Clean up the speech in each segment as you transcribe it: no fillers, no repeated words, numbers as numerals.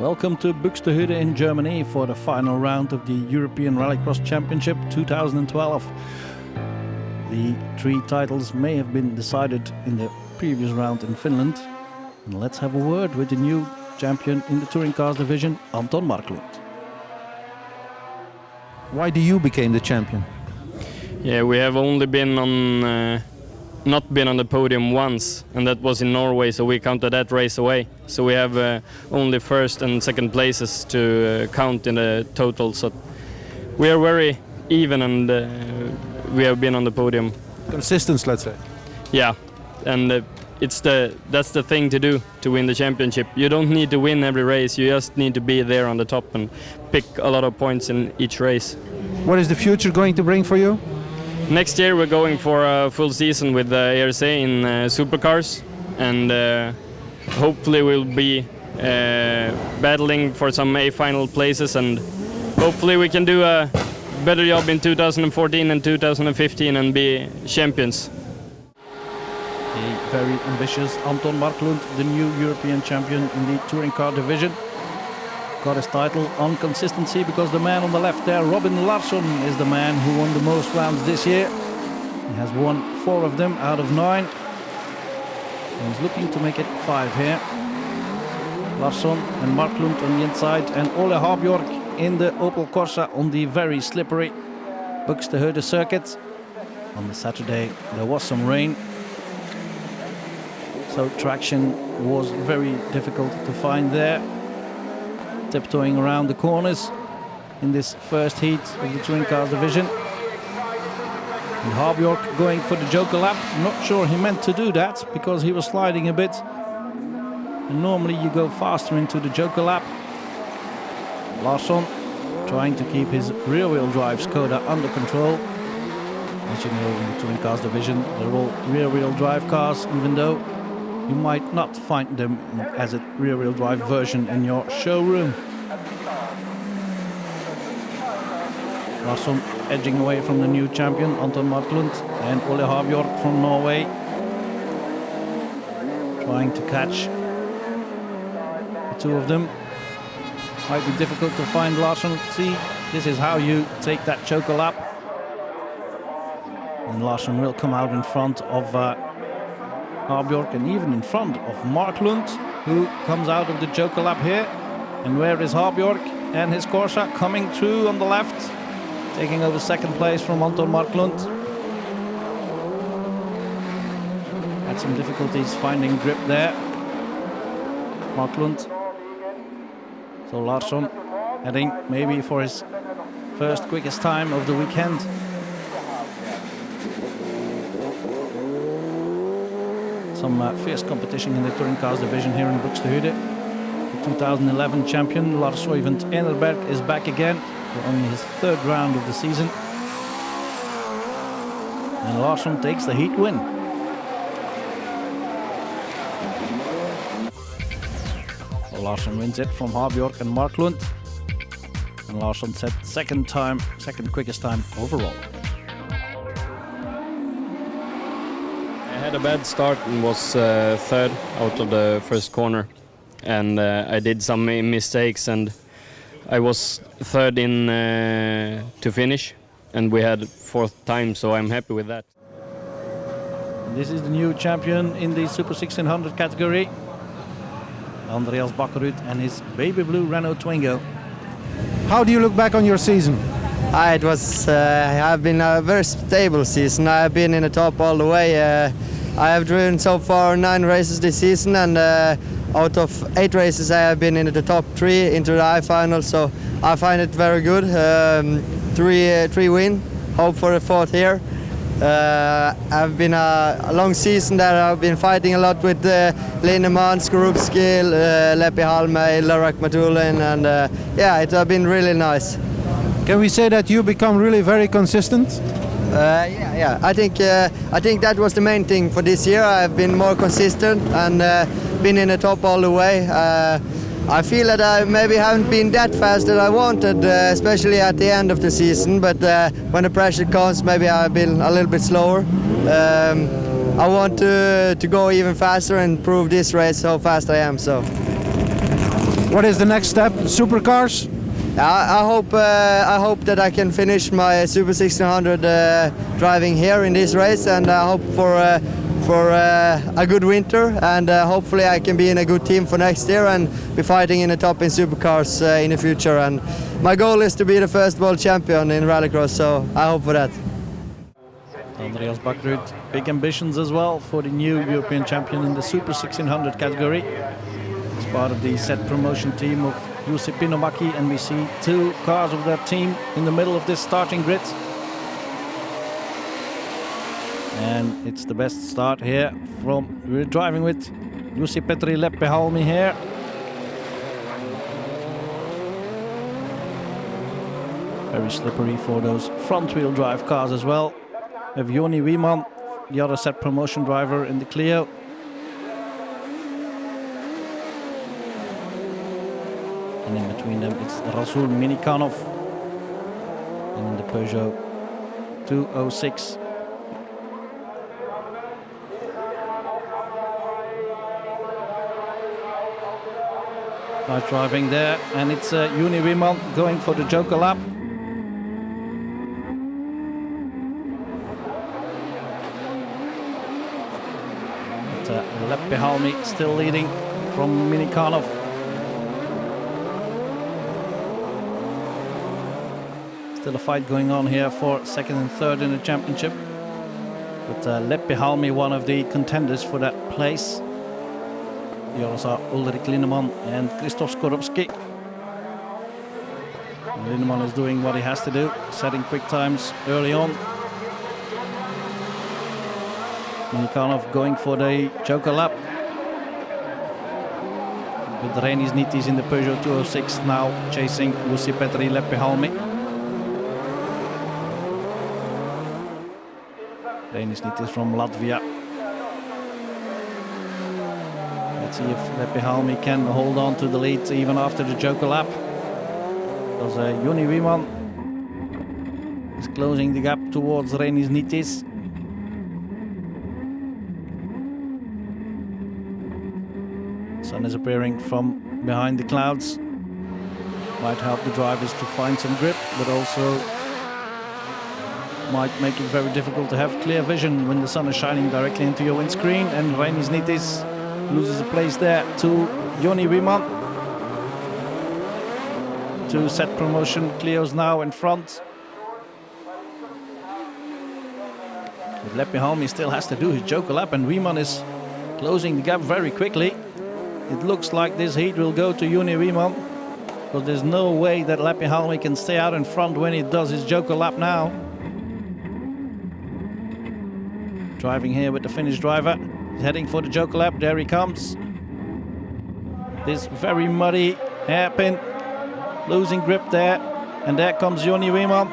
Welcome to Buxtehude in Germany for the final round of the European Rallycross Championship 2012. The 3 titles may have been decided in the previous round in Finland. And let's have a word with the new champion in the touring cars division, Anton Marklund. Why do you become the champion? Yeah, we have only been on not been on the podium once, and that was in Norway, so we counted that race away. So we have only first and second places to count in the total. So we are very even, and we have been on the podium. Consistence, let's say. Yeah, and that's the thing to do to win the championship. You don't need to win every race, you just need to be there on the top and pick a lot of points in each race. What is the future going to bring for you? Next year we're going for a full season with ERC in supercars, and hopefully we'll be battling for some A final places, and hopefully we can do a better job in 2014 and 2015 and be champions. A very ambitious Anton Marklund, the new European champion in the touring car division. Got his title on consistency because the man on the left there, Robin Larsson, is the man who won the most rounds this year. He has won 4 of them out of 9. And he's looking to make it 5 here. Larsson and Marklund on the inside, and Ole Habjork in the Opel Corsa on the very slippery Buxtehude circuit. On the Saturday there was some rain, so traction was very difficult to find there. Tiptoeing around the corners in this first heat of the touring cars division. And Habjork going for the joker lap. Not sure he meant to do that because he was sliding a bit. And normally you go faster into the joker lap. Larsson trying to keep his rear-wheel drive Skoda under control. As you know, in the touring cars division, they're all rear-wheel drive cars, even though you might not find them as a rear-wheel drive version in your showroom. Larsson edging away from the new champion, Anton Marklund, and Ole Habjork from Norway. Trying to catch the 2 of them. Might be difficult to find Larsson. See, this is how you take that choker lap. And Larsson will come out in front of Habjork, and even in front of Marklund, who comes out of the joker lap here. And where is Habjork and his Corsa coming through on the left, taking over second place from Anton Marklund. Had some difficulties finding grip there, Marklund. So Larsson heading maybe for his first quickest time of the weekend. Some fierce competition in the touring cars division here in Buxtehude. The 2011 champion Lars Oyvind Enerberg is back again for only his 3rd round of the season. And Larsson takes the heat win. So Larsson wins it from Habjork and Marklund. And Larsson set second quickest time overall. I had a bad start and was 3rd out of the first corner, and I did some mistakes, and I was 3rd in to finish, and we had 4th time, so I'm happy with that. This is the new champion in the Super 1600 category, Andreas Bakkerud and his baby blue Renault Twingo. How do you look back on your season? It was have been a very stable season. I have been in the top all the way. I have driven so far 9 races this season, and out of 8 races I have been in the top 3 into the I final, so I find it very good. 3 win, hope for a 4th here. I've been a long season that I've been fighting a lot with Lineman, Skorupski, Lepi Halmey, Larak Matulin, and yeah, it has been really nice. Can we say that you become really very consistent? Yeah. I think that was the main thing for this year. I've been more consistent and been in the top all the way. I feel that I maybe haven't been that fast that I wanted, especially at the end of the season. But when the pressure comes, maybe I've been a little bit slower. I want to go even faster and prove this race how fast I am. So. What is the next step? Supercars? I hope that I can finish my Super 1600 driving here in this race, and I hope for a good winter, and hopefully I can be in a good team for next year and be fighting in the top in supercars in the future. And my goal is to be the first world champion in Rallycross, so I hope for that. Andreas Bakkerud, big ambitions as well for the new European champion in the Super 1600 category. He's part of the set promotion team of Jussi Pinomäki, and we see 2 cars of that team in the middle of this starting grid. And it's the best start here we're driving with Jussi-Petri Leppähalmi here. Very slippery for those front-wheel drive cars as well. We have Joni Wieman, the other set promotion driver in the Clio. And in between them it's Rasul Minikanov in the Peugeot 206. Nice driving there, and it's Joni Wieman going for the Joker lap. But Leppähalmi still leading from Minikanov. Still a fight going on here for second and third in the championship. But Leppähalmi, one of the contenders for that place. The others are Ulrich Linnemann and Krzysztof Skorupski. Linnemann is doing what he has to do, setting quick times early on. Minikanov going for the Joker lap. With Reinis Nitis in the Peugeot 206 now chasing Jussi-Petri Leppähalmi. Reinis Nitis from Latvia. Let's see if Leppähalmi can hold on to the lead even after the Joker lap. Because Joni Wieman is closing the gap towards Reinis Nitis. Sun is appearing from behind the clouds. Might help the drivers to find some grip, but also might make it very difficult to have clear vision when the sun is shining directly into your windscreen. And Reinis Nitis loses a place there to Joni Wieman. 2 set promotion Clios now in front. But Leppähalmi still has to do his Joker lap, and Wieman is closing the gap very quickly. It looks like this heat will go to Joni Wieman, because there's no way that Leppähalmi can stay out in front when he does his Joker lap now. Driving here with the Finnish driver. He's heading for the Joker lap. There he comes. This very muddy hairpin. Losing grip there. And there comes Joni Wieman.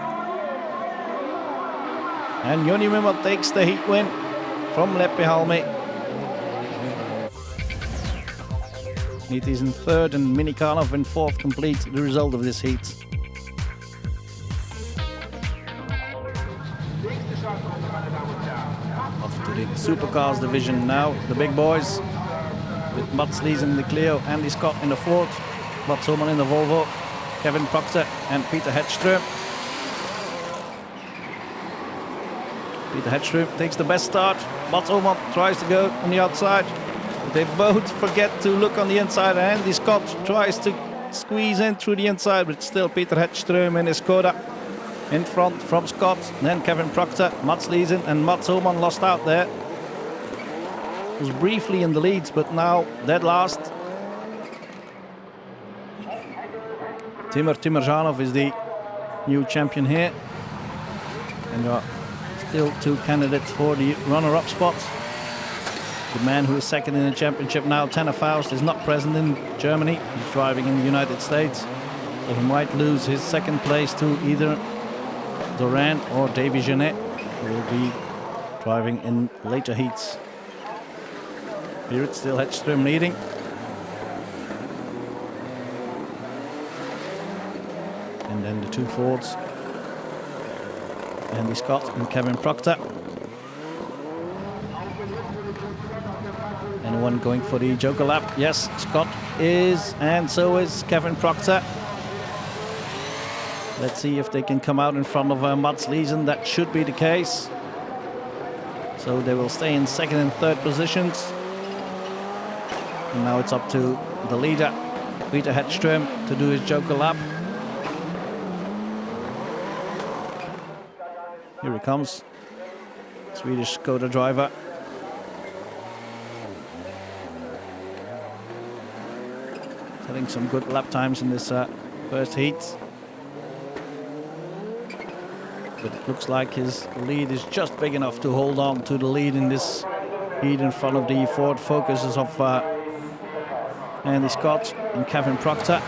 And Joni Wieman takes the heat win from Leppähalmi. Nitis in third and Minikanov in fourth complete the result of this heat. Off to the Supercars division now, the big boys. With Mats Lies in the Clio, Andy Scott in the Ford, Mats Homan in the Volvo, Kevin Proctor and Peter Hedström. Peter Hedström takes the best start. Mats Homan tries to go on the outside. They both forget to look on the inside, and Andy Scott tries to squeeze in through the inside, but still Peter Hedström in his Skoda in front from Scott. Then Kevin Proctor, Mats Liesen and Mats Homan lost out there. Was briefly in the leads, but now dead last. Timur Timurjanov is the new champion here. And there are still 2 candidates for the runner-up spot. The man who is second in the championship now, Tanner Faust, is not present in Germany. He's driving in the United States. So he might lose his second place to either Doran or Davy Genet, who will be driving in later heats. Here it's still Hedström leading. And then the 2 Fords. Andy Scott and Kevin Proctor. Anyone going for the Joker lap? Yes, Scott is, and so is Kevin Proctor. Let's see if they can come out in front of Mats Liesen. That should be the case. So they will stay in second and third positions. And now it's up to the leader, Peter Hedström, to do his joker lap. Here he comes, Swedish Skoda driver. Having some good lap times in this first heat. But it looks like his lead is just big enough to hold on to the lead in this heat in front of the Ford Focuses of Andy Scott and Kevin Proctor.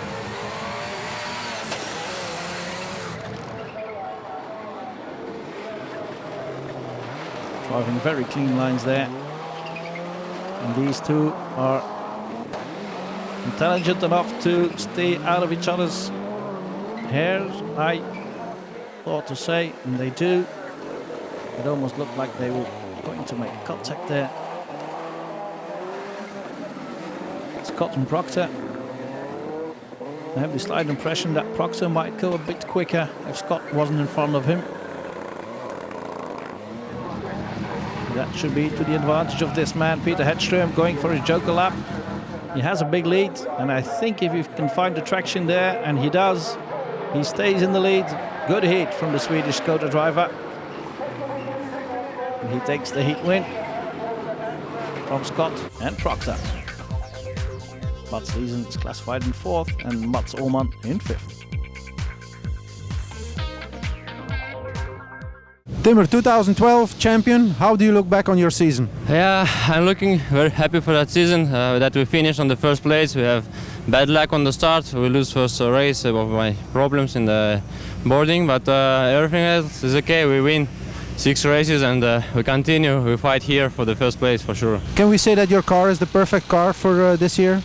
Driving very clean lines there. And these two are intelligent enough to stay out of each other's hair, I thought to say, and they do. It almost looked like they were going to make contact there. Scott and Proctor. I have the slight impression that Proctor might go a bit quicker if Scott wasn't in front of him. That should be to the advantage of this man, Peter Hedström, going for his joker lap. He has a big lead, and I think if he can find the traction there, and he does, he stays in the lead. Good heat from the Swedish Skoda driver. And he takes the heat win from Scott and Proctor. Mats Liesen is classified in 4th and Mats Åhman in 5th. Timur, 2012 champion. How do you look back on your season? Yeah, I'm looking very happy for that season, that we finished on the first place. We have bad luck on the start. We lose first race of my problems in the boarding, but everything else is okay. We win 6 races and we continue. We fight here for the first place for sure. Can we say that your car is the perfect car for this year?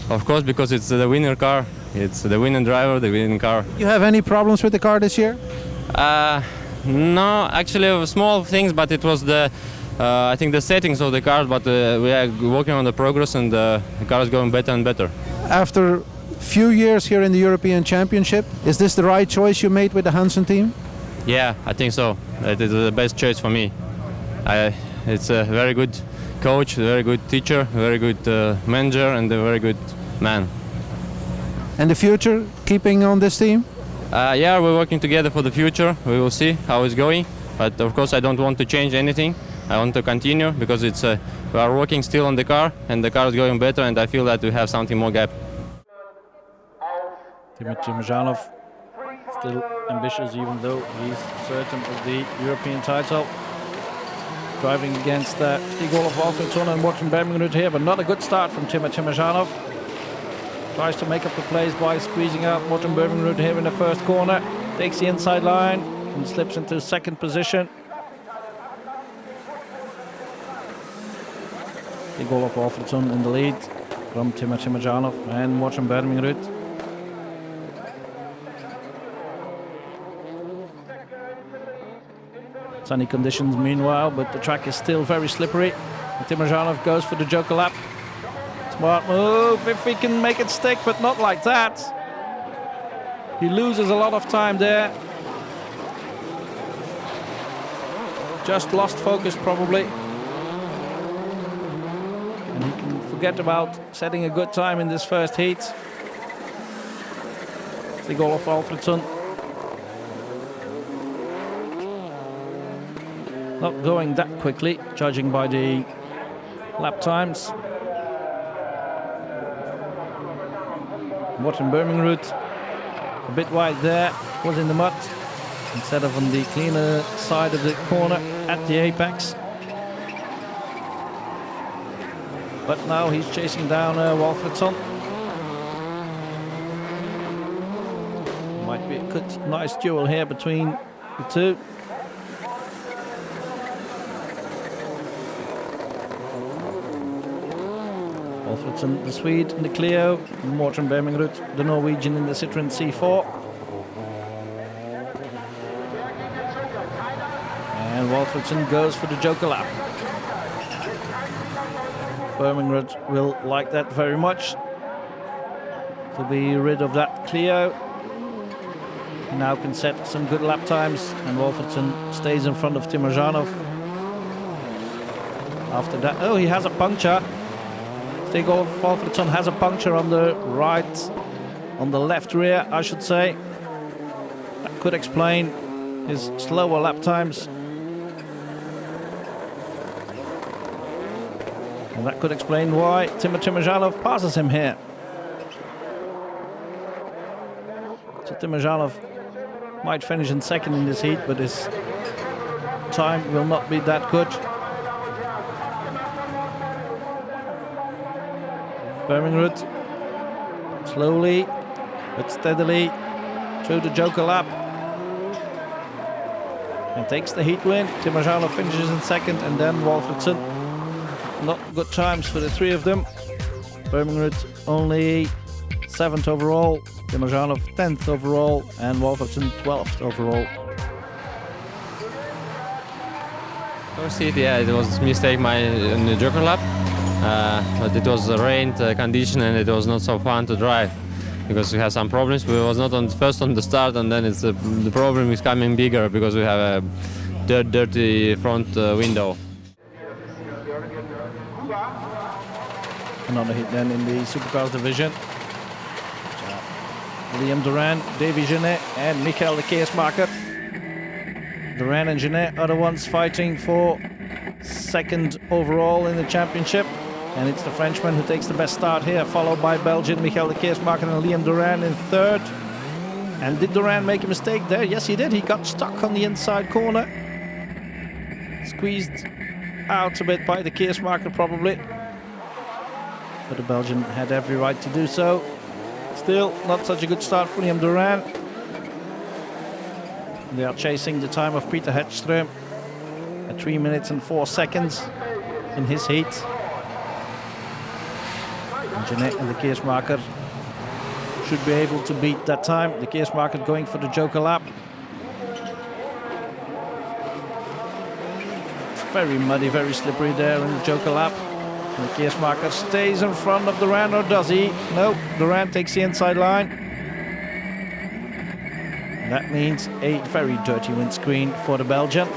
Of course, because it's the winner car. It's the winning driver, the winning car. You have any problems with the car this year? No, actually small things, but it was the I think the settings of the car, but we are working on the progress and the car is going better and better. After Few years here in the European Championship, is this the right choice you made with the Hansen team? Yeah, I think so. It is the best choice for me. It's a very good coach, a very good teacher, a very good manager and a very good man. And the future, keeping on this team? Yeah, we're working together for the future. We will see how it's going. But of course I don't want to change anything. I want to continue because it's we are working still on the car and the car is going better and I feel that we have something more gap. Timojanov still ambitious even though he's certain of the European title. Driving against Stig-Olof Alfredsson and Morten Bermingrud here, but not a good start from Timojanov. Tries to make up the plays by squeezing out Morten Bermingrud here in the first corner. Takes the inside line and slips into second position. Stig-Olof Alfredsson in the lead from Timojanov and Morten Bermingrud. Sunny conditions meanwhile, but the track is still very slippery. Timojanov goes for the joker lap. Smart move if he can make it stick, but not like that. He loses a lot of time there. Just lost focus probably. And he can forget about setting a good time in this first heat. Stig-Olof Alfredsson. Not going that quickly, judging by the lap times. Morten Bermingrud, a bit wide there, was in the mud, instead of on the cleaner side of the corner at the apex. But now he's chasing down Alfredsson. Might be a good, nice duel here between the two. Alfredsson, the Swede in the Clio, Morten Bermingrud, the Norwegian in the Citroën C4. And Alfredsson goes for the joker lap. Bermingrud will like that very much. to be rid of that Clio. He now can set some good lap times, and Wolfertson stays in front of Timojanov. After that, oh, he has a puncture. Stig Wolfertson has a puncture on the right, on the left rear, I should say. That could explain his slower lap times. And that could explain why Timojanov passes him here. So Timojanov might finish in second in this heat, but his time will not be that good. Birmingham slowly but steadily through the Joker lap and takes the heat win. Timojanov finishes in second, and then Wolfertson. Not good times for the three of them. Birmingham only 7th overall, Timojanov 10th overall, and Wolfertson 12th overall. First heat, yeah, it was a mistake in the Joker lap, but it was the rain condition and it was not so fun to drive because we had some problems. We was not first on the start, and then it's the problem is coming bigger because we have a dirty front window. Another hit then in the Supercars division. Liam Duran, Davy Genet and Michael de Keersmaker. Duran and Genet are the ones fighting for 2nd overall in the championship. And it's the Frenchman who takes the best start here, followed by Belgian Michael de Keersmaker and Liam Duran in 3rd. And did Duran make a mistake there? Yes, he did. He got stuck on the inside corner. Squeezed out a bit by de Keersmaker probably. But the Belgian had every right to do so. Still not such a good start for Liam Duran. They are chasing the time of Peter Hedström at 3 minutes and 4 seconds in his heat. And Genet and de Keersmaker should be able to beat that time. De Keersmaker going for the Joker lap. It's very muddy, very slippery there in the Joker lap. And de Keersmaker stays in front of Duran, or does he? No, Duran takes the inside line. That means a very dirty windscreen for the Belgian.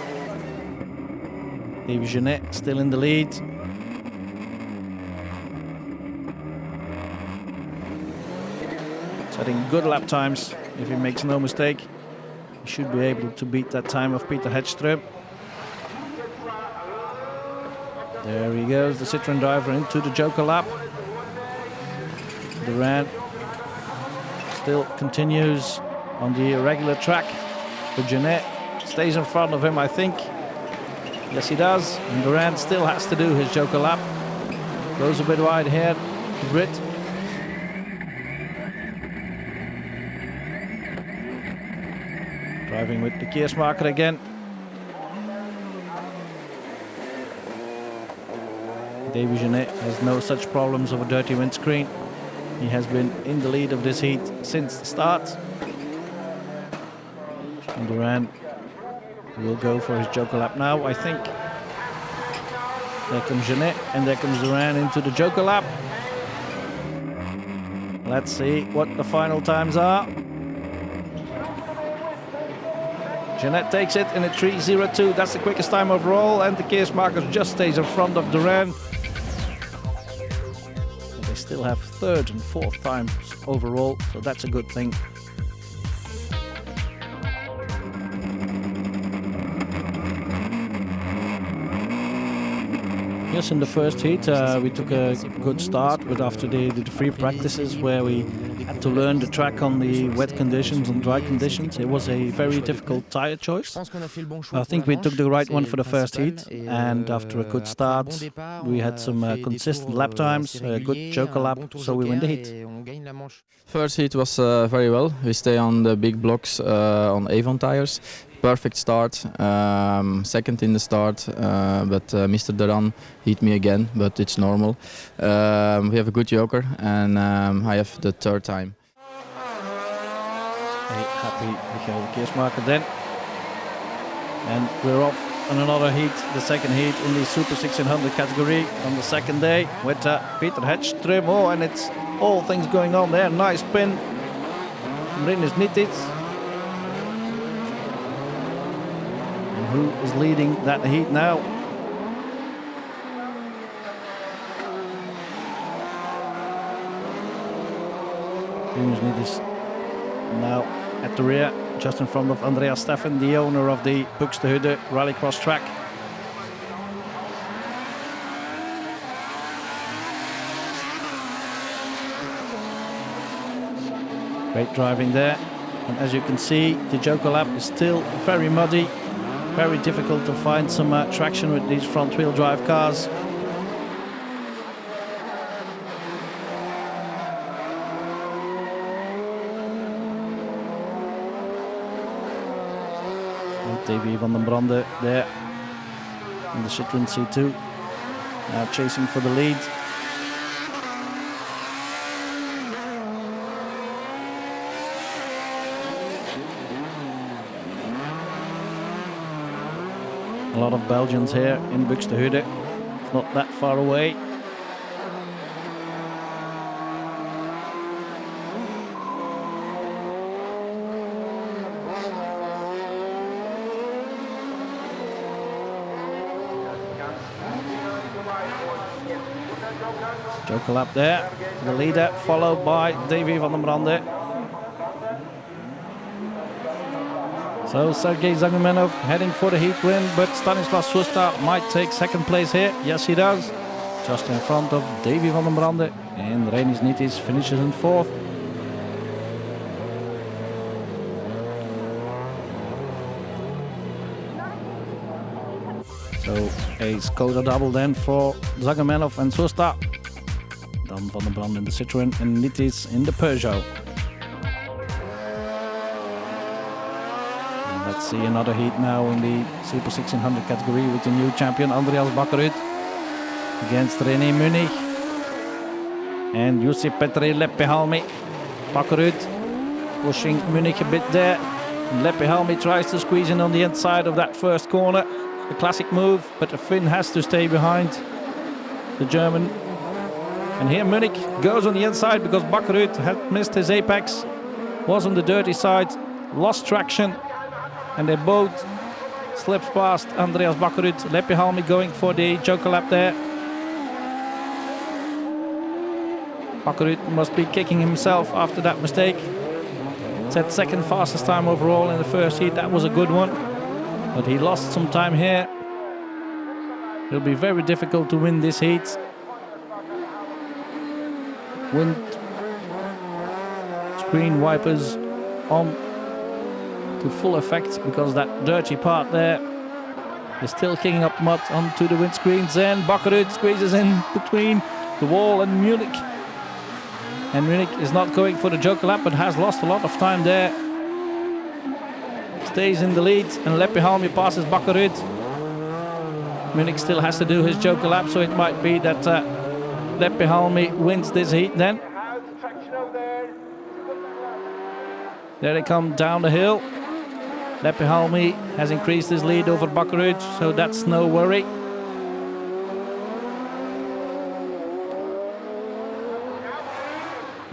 Davy Genet still in the lead. Setting good lap times. If he makes no mistake, he should be able to beat that time of Peter Hedström. There he goes, the Citroën driver into the Joker lap. Duran still continues on the irregular track, but Genet stays in front of him, I think. Yes, he does. And Duran still has to do his Joker lap. Goes a bit wide here, the Brit. Driving with the Keersmaker again. Davy Genet has no such problems of a dirty windscreen. He has been in the lead of this heat since the start. And Duran will go for his Joker lap now, I think. There comes Genet and there comes Duran into the Joker lap. Let's see what the final times are. Genet takes it in a 3:02. That's the quickest time overall, and de Keersmaker just stays in front of Duran. They still have 3rd and 4th times overall, so that's a good thing. Yes, in the first heat we took a good start, but after the free practices where we had to learn the track on the wet conditions and dry conditions, it was a very difficult tyre choice. I think we took the right one for the first heat, and after a good start we had some consistent lap times, a good Joker lap, so we win the heat. First heat was very well. We stay on the big blocks on Avon tires. Perfect start, second in the start, but Mr. Duran hit me again, but it's normal. We have a good Joker, and I have the 3rd time. A happy Michael de Keersmaker then. And we're off in another heat, the second heat in the Super 1600 category on the second day with Peter Hedström. Oh, and it's all things going on there. Nice spin. Rinus Nitic. And who is leading that heat now? Rinus Nitic now at the rear, just in front of Andreas Steffen, the owner of the Buxtehude Rallycross track. Great driving there, and as you can see, the Joker lap is still very muddy, very difficult to find some traction with these front wheel drive cars. Davy van den Brande there in the Citroën C2, now chasing for the lead. A lot of Belgians here in Buxtehude, it's not that far away. Joker lap there, the leader, followed by Davy van den Brande. So Sergei Zagumenov heading for the heat win, but Stanislas Susta might take second place here. Yes, he does. Just in front of Davy van den Brande, and Rinus Nitic finishes in fourth. So a Skoda double then for Zagumenov and Susta. Dan Van den Brande in the Citroën and Nitic in the Peugeot. And let's see another heat now in the Super 1600 category with the new champion Andreas Bakkerud against René Munich and Jussi Petri Leppähalmi. Bakkerud pushing Munich a bit there. And Leppähalmi tries to squeeze in on the inside of that first corner. A classic move, but the Finn has to stay behind the German. And here Munich goes on the inside because Bakkerud had missed his apex, was on the dirty side, lost traction, and they both slipped past Andreas Bakkerud. Leppähalmi going for the Joker lap there. Bakkerud must be kicking himself after that mistake. Set second fastest time overall in the first heat. That was a good one, but he lost some time here. It'll be very difficult to win this heat. Wind screen wipers on to full effect because that dirty part there is still kicking up mud onto the windscreens. And Bakkerud squeezes in between the wall and Munich. And Munich is not going for the Joker lap, but has lost a lot of time there. Stays in the lead, and Leppähalmi passes Bakkerud. Munich still has to do his Joker lap, so it might be that Leppähalmi wins this heat then. There they come down the hill. Leppähalmi has increased his lead over Bakkerud, so that's no worry.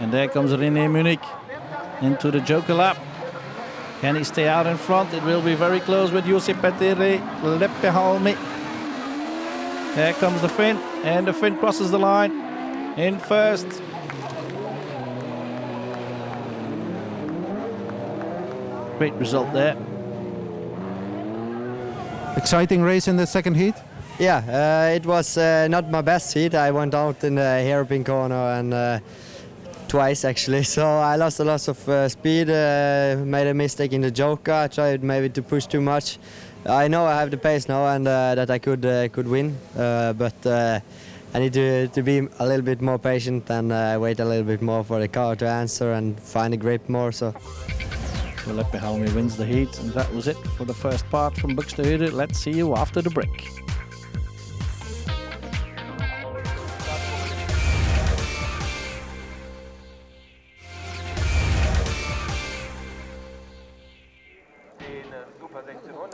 And there comes René Munich into the Joker lap. Can he stay out in front? It will be very close with Jussi Petri Leppähalmi. There comes the Finn, and the Finn crosses the line in first. Great result there. Exciting race in the second heat? Yeah, it was not my best heat. I went out in the hairpin corner and twice actually, so I lost a lot of speed, made a mistake in the Joker. I tried maybe to push too much. I know I have the pace now and that I could win, but I need to be a little bit more patient and wait a little bit more for the car to answer and find a grip more. So Leppähalmi wins the heat, and that was it for the first part from Buxtehude. Let's see you after the break.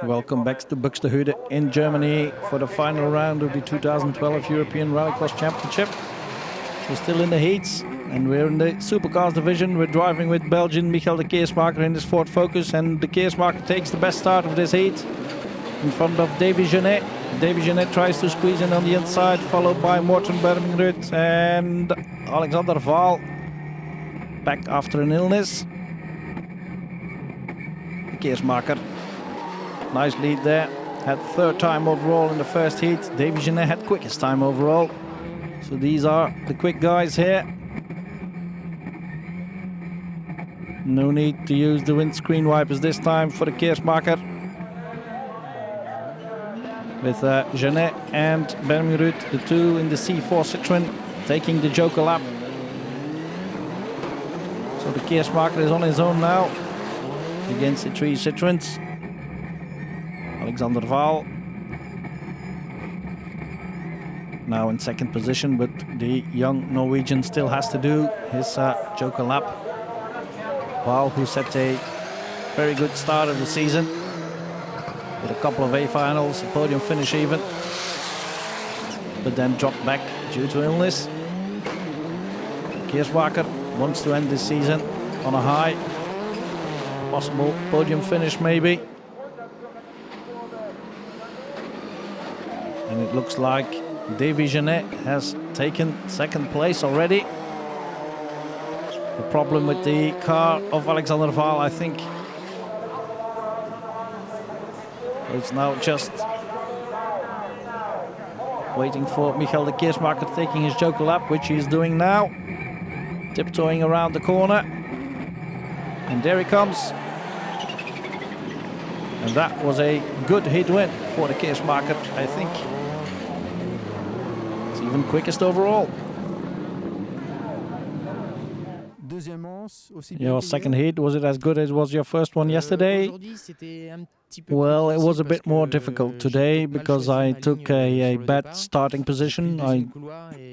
Welcome back to Buxtehude in Germany for the final round of the 2012 European Rallycross Championship. We're still in the heats and we're in the supercars division. We're driving with Belgian Michael de Keersmaker in his Ford Focus, and de Keersmaker takes the best start of this heat in front of Davy Genet. Davy Genet tries to squeeze in on the inside, followed by Morten Bermingrud and Alexander Vaal, back after an illness. De Keersmaker, nice lead there, had third time overall in the first heat. Davy Genet had quickest time overall. So these are the quick guys here. No need to use the windscreen wipers this time for the Keersmaker. With Genet and Bermingrud, the two in the C4 Citroën, taking the Joker lap. So the Keersmaker is on his own now against the three Citroëns. Alexander Vaal now in second position, but the young Norwegian still has to do his Joker lap. Vaal, who set a very good start of the season with a couple of A finals, a podium finish even, but then dropped back due to illness. Keersmaker wants to end this season on a high, possible podium finish maybe. And it looks like Davy Genet has taken second place already. The problem with the car of Alexander Vaal, I think, it's now just waiting for Michael de Keersmaker taking his Joker lap, which he's doing now. Tiptoeing around the corner. And there he comes. And that was a good heat win for the Keersmaker, I think. It's even quickest overall. Your second heat, was it as good as was your first one yesterday? Well, it was a bit more difficult today because I took a bad starting position. I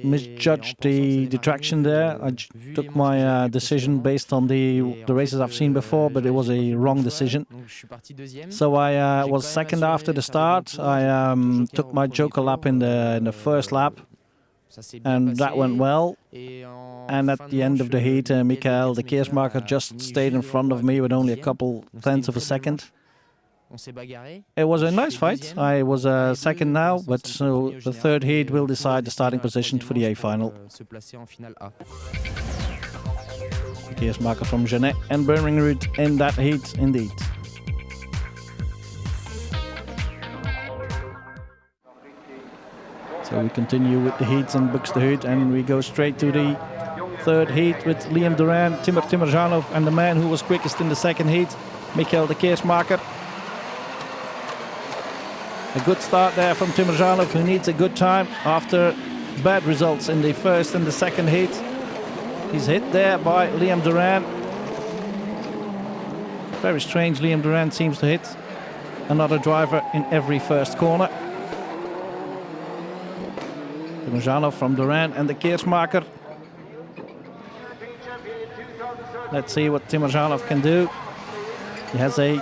misjudged the traction there. I took my decision based on the races I've seen before, but it was a wrong decision. So I was second after the start. I took my Joker lap in the first lap, and that went well. And at the end of the heat, Michael de Keersmaker just stayed in front of me with only a couple tenths of a second. It was a nice fight. I was second now, but so the third heat will decide the starting position for the A final. Keersmaker from Genet and Bermingrud in that heat indeed. So we continue with the heats in Buxtehude, and we go straight to the third heat with Liam Duran, Timur Timurjanov, and the man who was quickest in the second heat, Michael de Keersmaker. A good start there from Timurjanov, who needs a good time after bad results in the first and the second heat. He's hit there by Liam Duran. Very strange, Liam Duran seems to hit another driver in every first corner. Timurjanov from Duran and de Keersmaker. Let's see what Timurjanov can do. He has a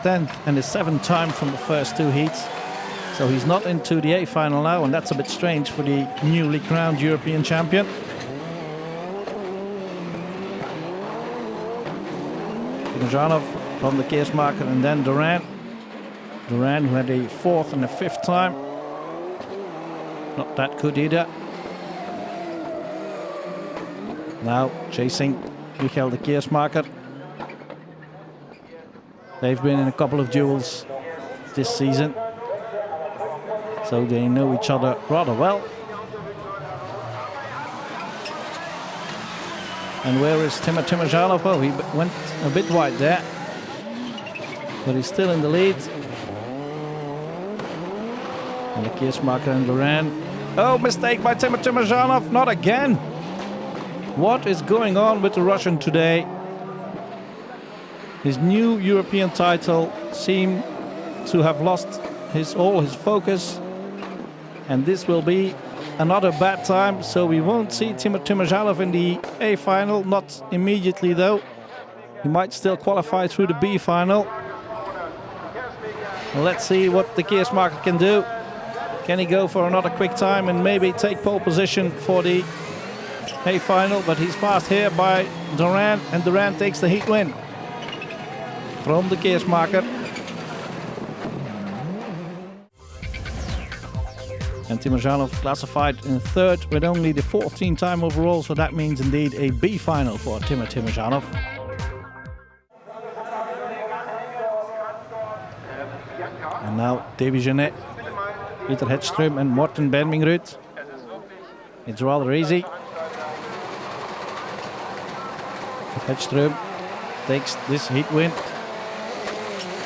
10th and a 7th time from the first two heats. So he's not into the A final now, and that's a bit strange for the newly crowned European champion. Timurjanov from de Keersmaker and then Duran. Duran, who had a 4th and a 5th time. Not that good either. Now chasing Michael de Keersmaker. They've been in a couple of duels this season, so they know each other rather well. And where is Timur Timurjanov? Well, he went a bit wide there, but he's still in the lead. And de Keersmaker and Duran. Oh, mistake by Timur Timurjanov, not again. What is going on with the Russian today? His new European title seemed to have lost all his focus, and this will be another bad time, so we won't see Timur Timurjanov in the A final, not immediately though. He might still qualify through the B final. Let's see what the Keersmaker can do. Can he go for another quick time and maybe take pole position for the A final? But he's passed here by Duran, and Duran takes the heat win from the Keersmaker. And Timozhanov classified in third with only the 14th time overall, so that means indeed a B final for Timozhanov. And now Davy Genet, Peter Hedström and Morten Bermingrud. It's rather easy. If Hedström takes this heat win,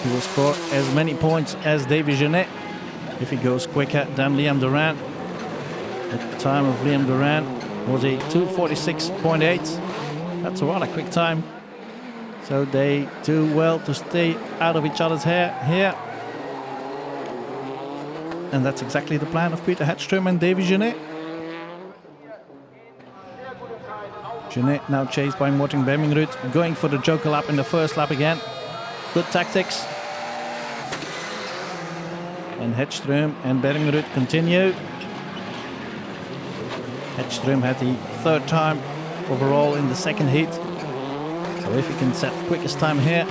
he will score as many points as Davy Genet if he goes quicker than Liam Duran. At the time of Liam Duran was a 2:46.8. That's a rather quick time. So they do well to stay out of each other's hair here. And that's exactly the plan of Peter Hedström and Davy Genet. Genet now chased by Morten Bermingrud, going for the joker lap in the first lap again. Good tactics. And Hedström and Bermingrud continue. Hedström had the third time overall in the second heat. So if he can set the quickest time here,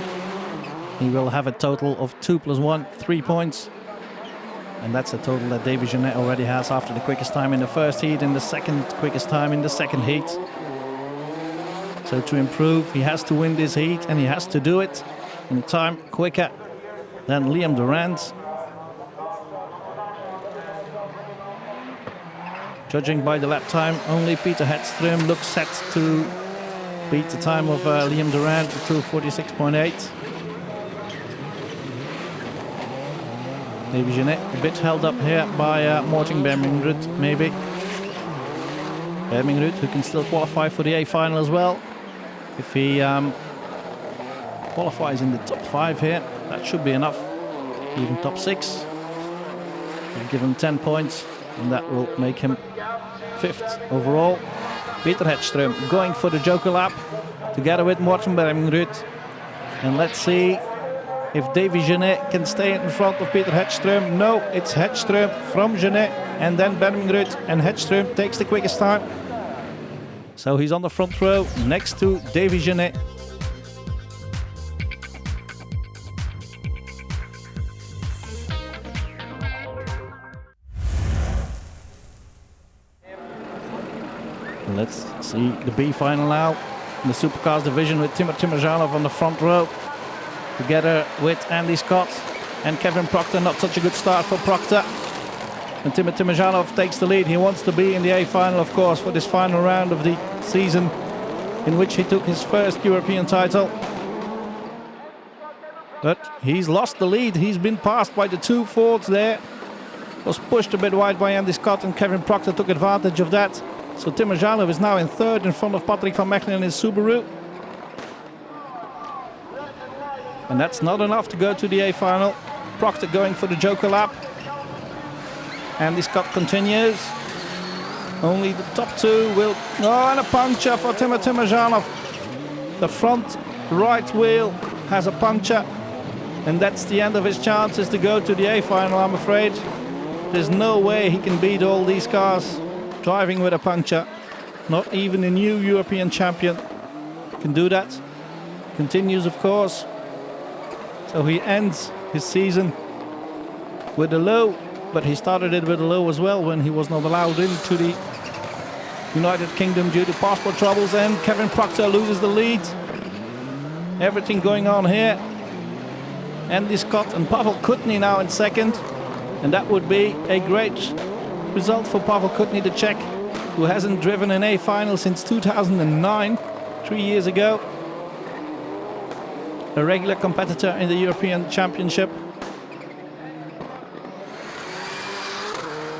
he will have a total of 2 + 1, 3 points. And that's a total that Davy Genet already has after the quickest time in the first heat and the second quickest time in the second heat. So to improve, he has to win this heat, and he has to do it in a time quicker than Liam Duran's. Judging by the lap time, only Peter Hedström looks set to beat the time of Liam Duran, 2:46.8. Davy Genet a bit held up here by Morten Bermingrud, maybe. Bermingrud, who can still qualify for the A final as well. If he qualifies in the top 5 here, that should be enough. Even top 6. We'll give him 10 points, and that will make him 5th overall. Peter Hedström going for the joker lap together with Morten Bermingrud. And let's see if Davy Genet can stay in front of Peter Hedström. No, it's Hedström from Genet and then Bermingrud, and Hedström takes the quickest time. So he's on the front row next to Davy Genet. Let's see the B final now in the Supercars division with Timozhanov on the front row, together with Andy Scott and Kevin Proctor. Not such a good start for Proctor. And Timozhanov takes the lead. He wants to be in the A final, of course, for this final round of the season, in which he took his first European title. But he's lost the lead. He's been passed by the 2 Fords there. Was pushed a bit wide by Andy Scott, and Kevin Proctor took advantage of that. So Timozhanov is now in third in front of Patrick van Mechelen in his Subaru. And that's not enough to go to the A final. Proctor going for the joker lap. Andy Scott continues. Only the top 2 will... Oh, and a puncture for Timozhanov. The front right wheel has a puncture. And that's the end of his chances to go to the A final, I'm afraid. There's no way he can beat all these cars driving with a puncture. Not even a new European champion can do that. Continues, of course. So he ends his season with a low, but he started it with a low as well when he was not allowed into the United Kingdom due to passport troubles, and Kevin Proctor loses the lead. Everything going on here. Andy Scott and Pavel Kutny now in second, and that would be a great result for Pavel Kutny, the Czech, who hasn't driven an A final since 2009, 3 years ago. A regular competitor in the European Championship.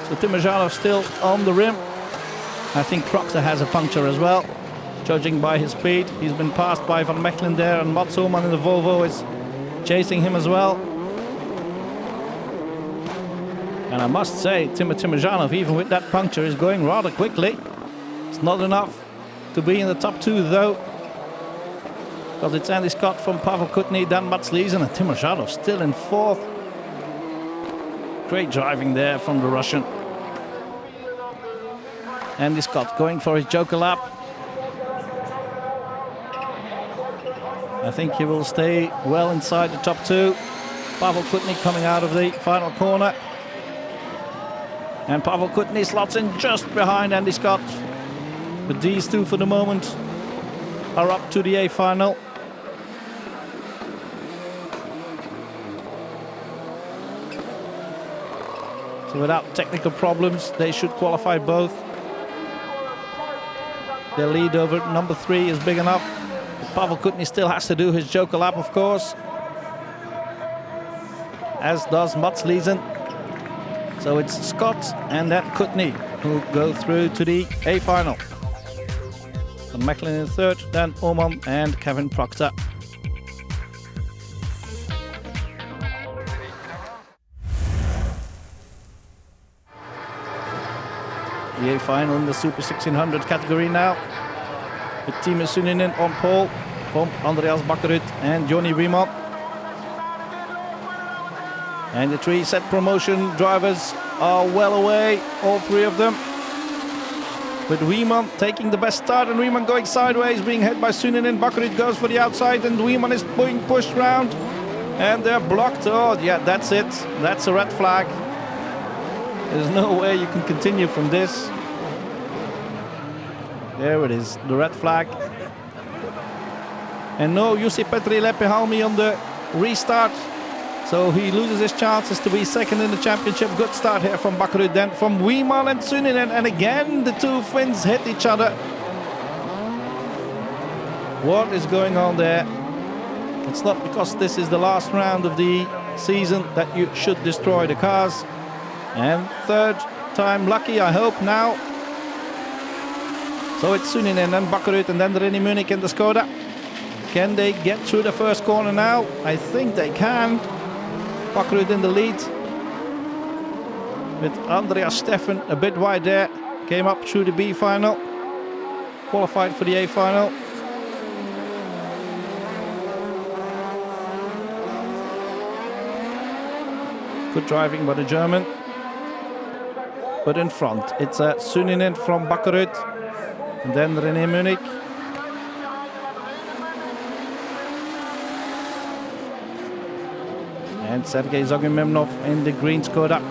So Timozhanov still on the rim. I think Proctor has a puncture as well, judging by his speed. He's been passed by Van Mechelen there, and Mats Oman in the Volvo is chasing him as well. And I must say, Timozhanov, even with that puncture, is going rather quickly. It's not enough to be in the top 2 though, because it's Andy Scott from Pavel Kutny, then Mats Liesen, and Timozhanov still in 4th. Great driving there from the Russian. Andy Scott going for his joker lap. I think he will stay well inside the top two. Pavel Kutny coming out of the final corner. And Pavel Kutny slots in just behind Andy Scott. But these two for the moment are up to the A final. So without technical problems, they should qualify both. Their lead over number 3 is big enough. But Pavel Kutny still has to do his joker lap, of course. As does Mats Liesen. So it's Scott and then Kutny who go through to the A final. So Macklin in third, then Oman and Kevin Proctor. The A final in the Super 1600 category now. With Timo Sunninen on pole from Andreas Bakkerud and Johnny Riemann. And the 3 set promotion drivers are well away, all 3 of them. With Riemann taking the best start and Riemann going sideways, being hit by Sunninen. Bakkerud goes for the outside and Riemann is being pushed round. And they're blocked. Oh yeah, that's it. That's a red flag. There's no way you can continue from this. There it is, the red flag. And no Jussi Petri Leppähalmi on the restart. So he loses his chances to be second in the championship. Good start here from Bakkerud, then from Riemann and Sunninen. And again, the 2 Finns hit each other. What is going on there? It's not because this is the last round of the season that you should destroy the cars. And third time lucky, I hope now. So it's Sunninen and Bakkerud and then René Munich in the Skoda. Can they get through the first corner now? I think they can. Bakkerud in the lead. With Andreas Steffen a bit wide there. Came up through the B final. Qualified for the A final. Good driving by the German. But in front, it's Sunninen from Bakkerud. And then René Munich. And Sergei Zagumemnov in the green Skoda.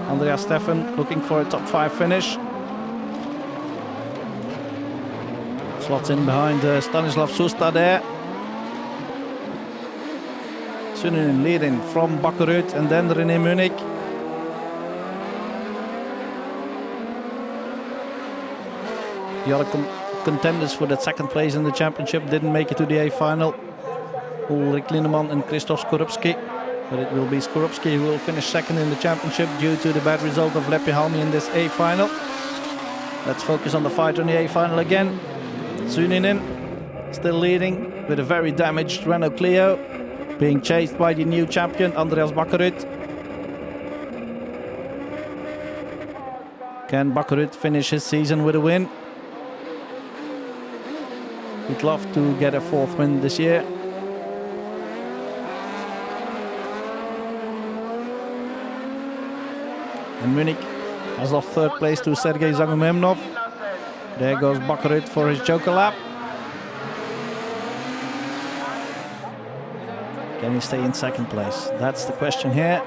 Andreas Steffen looking for a top 5 finish. Slots in behind Stanislav Susta there. Sunninen leading from Bakkerud and then René Munich. The other contenders for that second place in the championship didn't make it to the A final. Ulrik Lindemann and Krzysztof Skorupski. But it will be Skorupski who will finish second in the championship due to the bad result of Leppähalmi in this A final. Let's focus on the fight on the A final again. Sunninen still leading with a very damaged Renault Clio, being chased by the new champion Andreas Bakkerud. Can Bakkerud finish his season with a win? We'd love to get a 4th win this year. And Munich has lost 3rd place to Sergei Zagumemnov. There goes Bakkerud for his joker lap. Can he stay in 2nd place? That's the question here.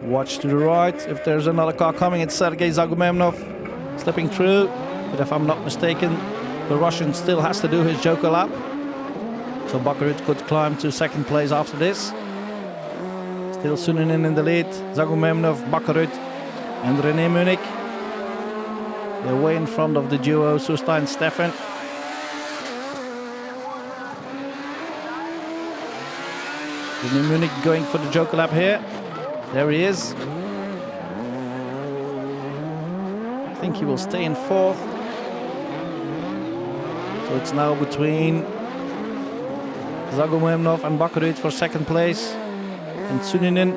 Watch to the right. If there's another car coming, it's Sergei Zagumemnov slipping through. But if I'm not mistaken, the Russian still has to do his joker lap. So Bakkerud could climb to 2nd place after this. Still Sunninen in the lead. Zagumemnov, Bakkerud and René Munich. They're way in front of the duo Susta and Steffen. René Munich going for the joker lap here. There he is. I think he will stay in 4th. So it's now between Zagumemnov and Bakkerud for 2nd place. And Sunninen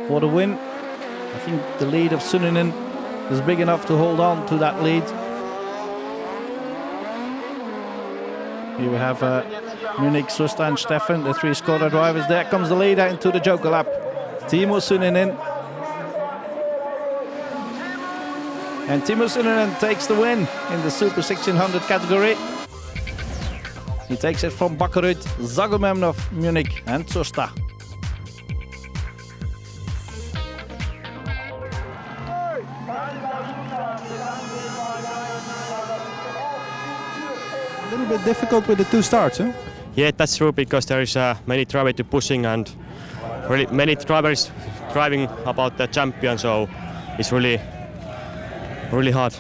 for the win. I think the lead of Sunninen is big enough to hold on to that lead. Here we have Munich, Susta and Steffen, the 3 Skoda drivers. There comes the leader into the Joker lap, Timo Sunninen. And Timo Sunninen takes the win in the Super 1600 category. He takes it from Bakarut, Zagomemnov, Munich and Susta. A little bit difficult with the 2 starts, huh? Yeah, that's true, because there is many drivers to pushing and really many drivers driving about the champion, so it's really hard.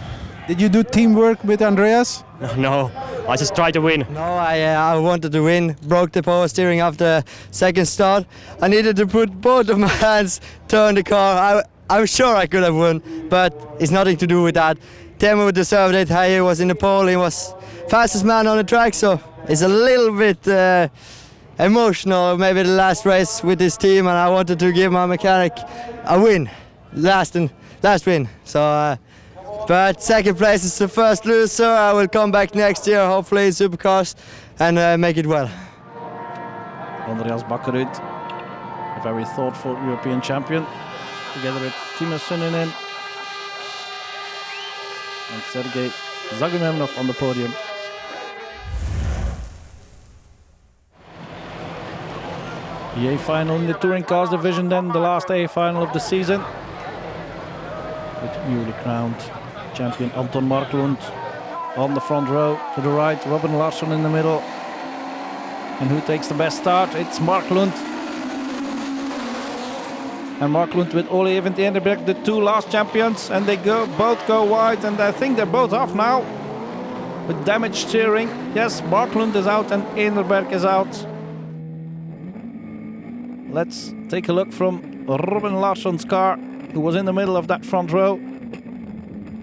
Did you do teamwork with Andreas? No, I just try to win. No, I wanted to win. Broke the power steering after second start. I needed to put both of my hands, turn the car. I'm sure I could have won, but it's nothing to do with that. Teemu deserved it. He was in the pole. He was fastest man on the track, so it's a little bit emotional. Maybe the last race with this team, and I wanted to give my mechanic a win, last win. So. But second place is the first loser. I will come back next year, hopefully in supercars, and make it well. Andreas Bakarut, a very thoughtful European champion, together with Timo Sunninen and Sergei Zagomemnov on the podium. The A final in the touring cars division, then the last A final of the season, with newly crowned champion Anton Marklund on the front row to the right, Robin Larsson in the middle. And who takes the best start? It's Marklund. And Marklund with Ole Event Enerberg, the 2 last champions, and they both go wide, and I think they're both off now with damaged steering. Yes, Marklund is out and Enerberg is out. Let's take a look from Robin Larsson's car, who was in the middle of that front row.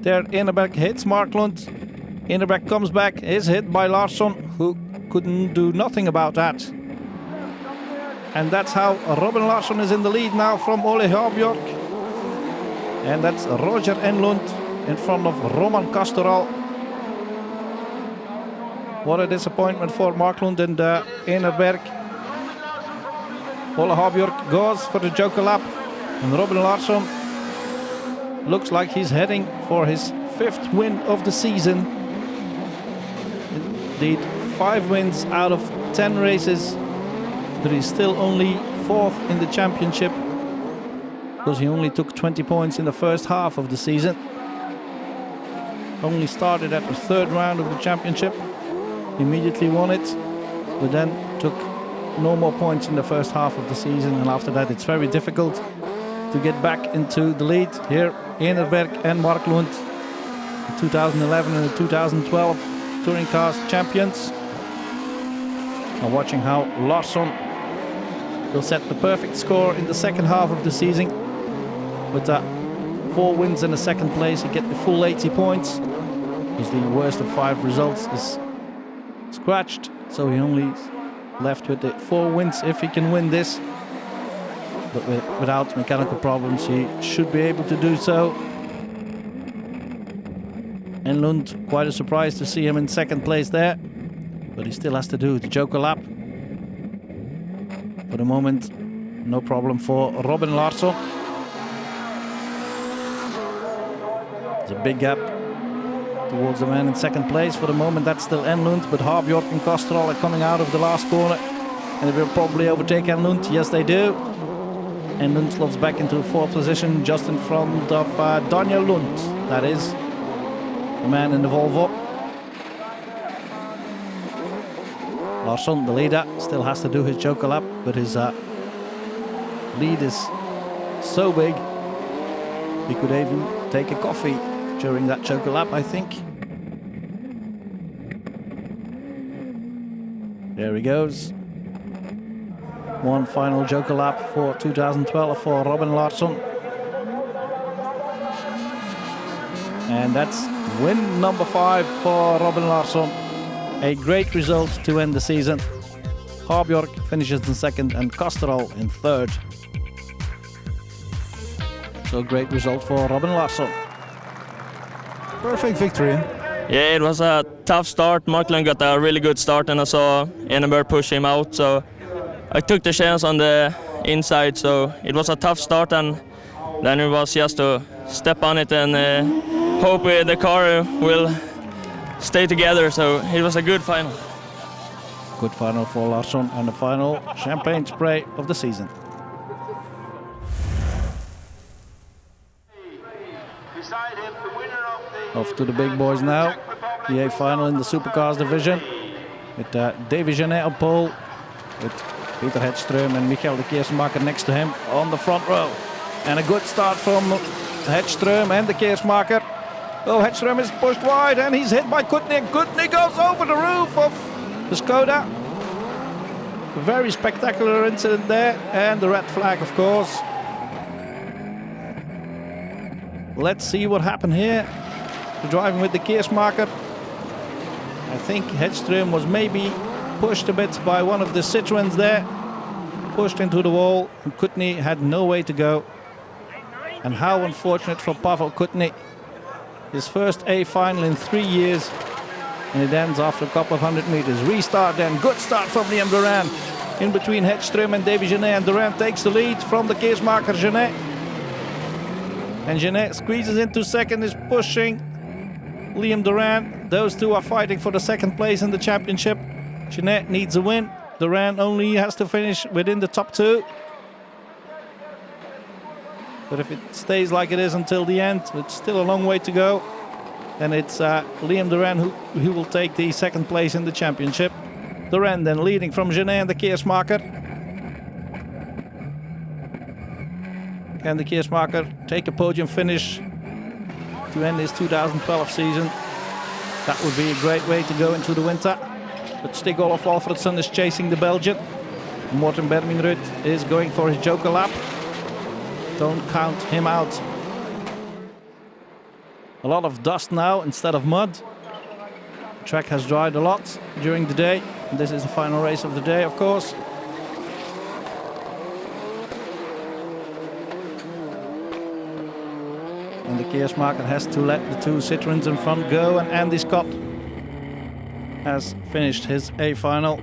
There, Enerberg hits Marklund. Enerberg comes back, is hit by Larsson, who couldn't do nothing about that. And that's how Robin Larsson is in the lead now from Ole Habjork. And that's Roger Enlund in front of Roman Castoral. What a disappointment for Marklund and Enerberg. Ole Habjork goes for the Joker lap, and Robin Larsson looks like he's heading for his 5th win of the season. Indeed, 5 wins out of 10 races, but he's still only 4th in the championship because he only took 20 points in the first half of the season. Only started at the 3rd round of the championship, immediately won it, but then took no more points in the first half of the season, and after that it's very difficult to get back into the lead. Here, Enerberg and Marklund, the 2011 and the 2012 touring cars champions, are watching how Larsson will set the perfect score in the second half of the season. With 4 wins and a 2nd place, he get the full 80 points. Because the worst of 5 results is scratched, so he only left with the 4 wins if he can win this. But without mechanical problems, he should be able to do so. Enlund, quite a surprise to see him in 2nd place there, but he still has to do the Joker lap. For the moment, no problem for Robin Larsson. There's a big gap towards the man in 2nd place. For the moment, that's still Enlund, but Habjork and Castrol are coming out of the last corner, and they will probably overtake Enlund. Yes, they do. Enlund slots back into 4th position, just in front of Daniel Lund. That is the man in the Volvo. Larsson, the leader, still has to do his Joker lap, but his lead is so big he could even take a coffee during that Joker lap, I think. There he goes. One final Joker lap for 2012 for Robin Larsson. And that's win number 5 for Robin Larsson. A great result to end the season. Habjork finishes in 2nd and Castrol in 3rd. So great result for Robin Larsson. Perfect victory. Yeah, it was a tough start. Markland got a really good start, and I saw Enneberg push him out, so I took the chance on the inside. So it was a tough start, and then it was just to step on it and hope the car will stay together. So it was a good final. Good final for Larsson and the final champagne spray of the season. Off to the big boys now. The A final in the Supercars division. With Davy Genet on pole. With Peter Hedström and Michael de Keersmaker next to him on the front row. And a good start from Hedström and de Keersmaker. Oh, Hedström is pushed wide and he's hit by Kutny. And Kutny goes over the roof of the Skoda. A very spectacular incident there. And the red flag, of course. Let's see what happened here. Driving with de Keersmaker. I think Hedström was maybe pushed a bit by one of the Citroens there. Pushed into the wall, and Kutny had no way to go. And how unfortunate for Pavel Kutny. His first A final in 3 years. And it ends after a couple of 100 meters. Restart then. Good start from Liam Duran. In between Hedström and Davy Genet. And Duran takes the lead from de Keersmaker Genet. And Genet squeezes into second, is pushing Liam Duran. Those two are fighting for the second place in the championship. Genet needs a win. Duran only has to finish within the top two. But if it stays like it is until the end, it's still a long way to go. And it's Liam Duran who will take the second place in the championship. Duran then leading from Genet and de Keersmaker. Can de Keersmaker take a podium finish to end his 2012 season? That would be a great way to go into the winter. But Stig-Olof Alfredsson is chasing the Belgian. Morten Bermingrud is going for his joker lap. Don't count him out. A lot of dust now instead of mud. The track has dried a lot during the day. And this is the final race of the day, of course. And de Keersmaker has to let the two Citroens in front go, and Andy Scott has finished his A final.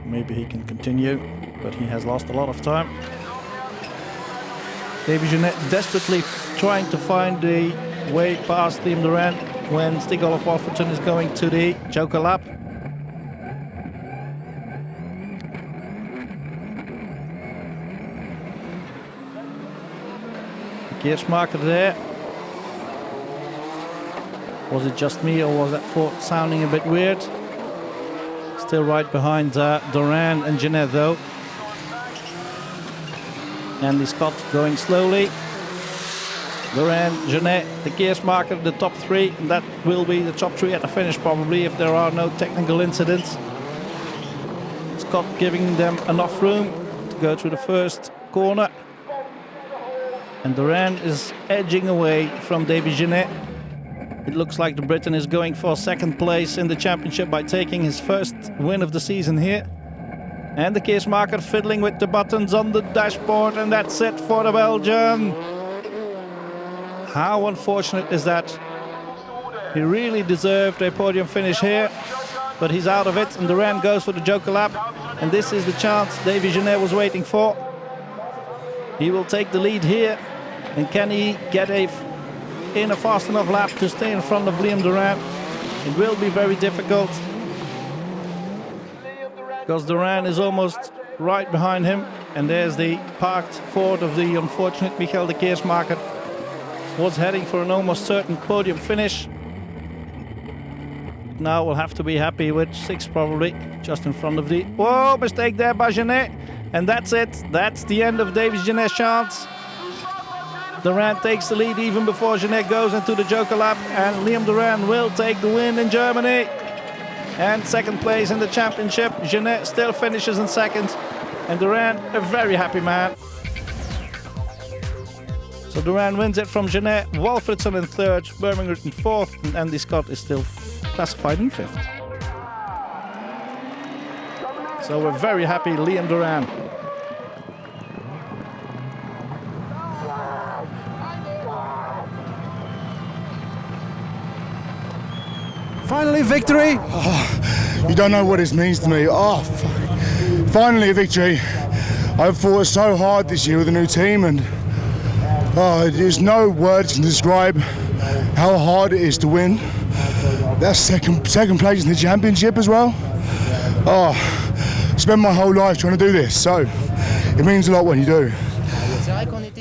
Maybe he can continue, but he has lost a lot of time. Davy Genet desperately trying to find the way past Liam Duran when Stig-Olof Alfredsson is going to the joker lap. Keersmaker there. Was it just me, or was that Ford sounding a bit weird? Still right behind Duran and Genet though. Andy Scott going slowly. Duran, Genet, de Keersmaker, the top three. And that will be the top three at the finish probably if there are no technical incidents. Scott giving them enough room to go through the first corner. And Duran is edging away from Davy Genet. It looks like the Briton is going for second place in the championship by taking his first win of the season here. And de Keersmaker fiddling with the buttons on the dashboard, and that's it for the Belgian. How unfortunate is that? He really deserved a podium finish here, but he's out of it, and Duran goes for the joker lap. And this is the chance Davy Genet was waiting for. He will take the lead here. And can he get in a fast enough lap to stay in front of Liam Duran? It will be very difficult. Because Duran is almost right behind him. And there's the parked Ford of the unfortunate Michael de Keersmaker. Was heading for an almost certain podium finish. Now we'll have to be happy with 6 probably. Just in front of the... Whoa, mistake there by Genet. And that's it. That's the end of Davy Genet's chance. Duran takes the lead even before Genet goes into the joker lap, and Liam Duran will take the win in Germany. And second place in the championship. Genet still finishes in second, and Duran a very happy man. So Duran wins it from Genet, Walfridsson in third, Bermingrud in fourth, and Andy Scott is still classified in fifth. So we're very happy, Liam Duran. Finally, victory. You don't know what this means to me. Oh, fuck. Finally a victory. I've fought so hard this year with a new team, and there's no words can describe how hard it is to win. That's second place in the championship as well. Spent my whole life trying to do this, so it means a lot when you do.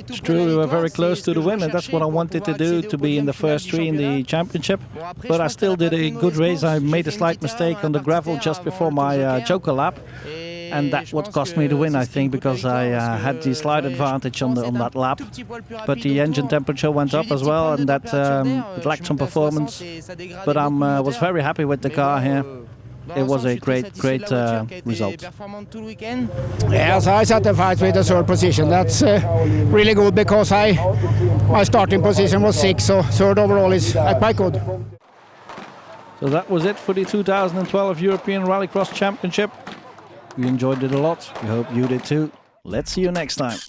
It's true, we were very close to the win, and that's what I wanted to do, to be in the first three in the championship. But I still did a good race. I made a slight mistake on the gravel just before my joker lap, and that what cost me the win, I think, because I had the slight advantage on that lap. But the engine temperature went up as well, and that it lacked some performance. But I was very happy with the car here. It was a great result. Yes, I satisfied with the third position. That's really good because my starting position was 6, so third overall is quite good. So that was it for the 2012 European Rallycross Championship. We enjoyed it a lot. We hope you did too. Let's see you next time.